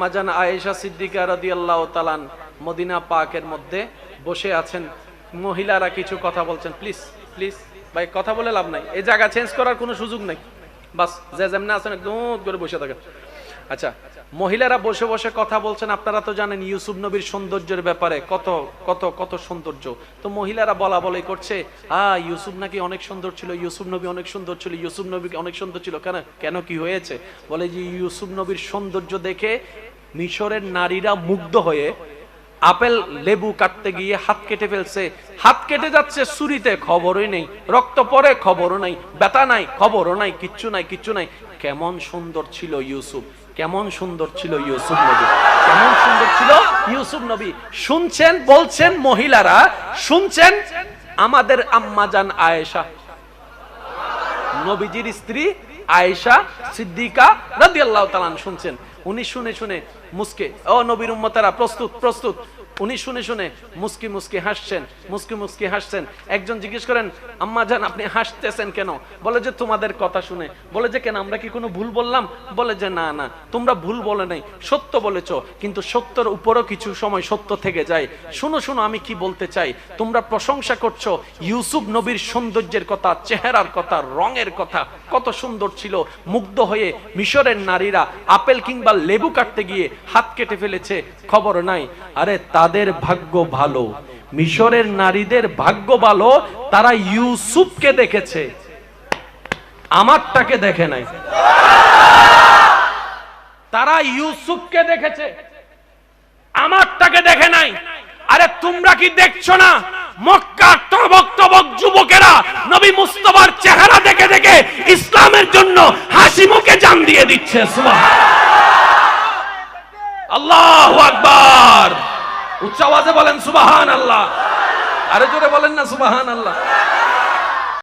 মাজান আয়েশা সিদ্দিকা রাদিয়াল্লাহু তাআলা মদিনা পাকের মধ্যে বসে আছেন, মহিলারা কিছু কথা বলছেন। প্লিজ প্লিজ ভাই, কথা বলে লাভ নাই, এই জায়গা চেঞ্জ করার কোনো সুযোগ নাই, বাস যে যেমন আছেন একদম করে বসে থাকেন। আচ্ছা, মহিলারা বসে বসে কথা বলছেন। আপনারা তো জানেন ইউসুফ নবীর সৌন্দর্যের ব্যাপারে, কত কত কত সৌন্দর্য। তো মহিলারা বলা বলাই করছে, ইউসুফ নাকি অনেক সুন্দর ছিল, ইউসুফ নবী অনেক সুন্দর ছিল, ইউসুফ নবী অনেক সুন্দর ছিল। কেন কেন কি হয়েছে? বলে যে ইউসুফ নবীর সৌন্দর্য দেখে মিশরের নারীরা মুগ্ধ হয়ে আপেল লেবু কাটতে গিয়ে হাত কেটে ফেলছে, হাত কেটে যাচ্ছে ছুরিতে, খবরই নেই, রক্ত পড়ে খবরও নাই, ব্যথা নাই, খবরও নাই, কিচ্ছু নাই, কিচ্ছু নাই। কেমন সুন্দর ছিল ইউসুফ, কেমন সুন্দর ছিল ইউসুফ নবী, কেমন সুন্দর ছিল ইউসুফ নবী। শুনছেন, বলছেন মহিলারা, শুনছেন আমাদের আম্মাজান আয়েশা, নবীজির স্ত্রী আয়েশা সিদ্দিকা রাদিয়াল্লাহু তাআলা শুনছেন। উনি শুনে শুনে মুস্কে, ও নবীর উম্মতেরা প্রস্তুত প্রস্তুত, উনি শুনে শুনে মুস্কি মুস্কি হাসছেন, মুস্কি মুস্কি হাসছেন। একজন জিজ্ঞেস করেন, আম্মা জান আপনি হাসতেছেন কেন? বলে যে তোমাদের কথা শুনে। বলে যে কেন, আমরা কি কোনো ভুল বললাম? বলে যে না না, তোমরা ভুল বলে নাই, সত্য বলেছো, কিন্তু সত্যের উপরও কিছু সময় সত্য থেকে যায়। শুনো শুনো আমি কি বলতে চাই। তোমরা প্রশংসা করছো ইউসুফ নবীর সৌন্দর্যের কথা, চেহারার কথা, রঙের কথা, কত সুন্দর ছিল। মুগ্ধ হয়ে মিশরের নারীরা আপেল কিংবা লেবু কাটতে গিয়ে হাত কেটে ফেলেছে, খবর নাই। আরে তাদের ভাগ্য ভালো, মিশরের নারীদের ভাগ্য ভালো, তারা ইউসুফকে দেখেছে, আমারটাকে দেখে নাই। তারা ইউসুফকে দেখেছে, আমারটাকে দেখে নাই। আরে তোমরা কি দেখছো না মক্কার টবক টবক যুবকেরা নবী মুস্তাফার চেহারা দেখে দেখে ইসলামের জন্য হাসি মুখে জান দিয়ে দিচ্ছে। সুবহানাল্লাহ, আল্লাহু আকবার। উচ্চ আওয়াজে বলেন সুবহানাল্লাহ, আরে জোরে বলেন না সুবহানাল্লাহ।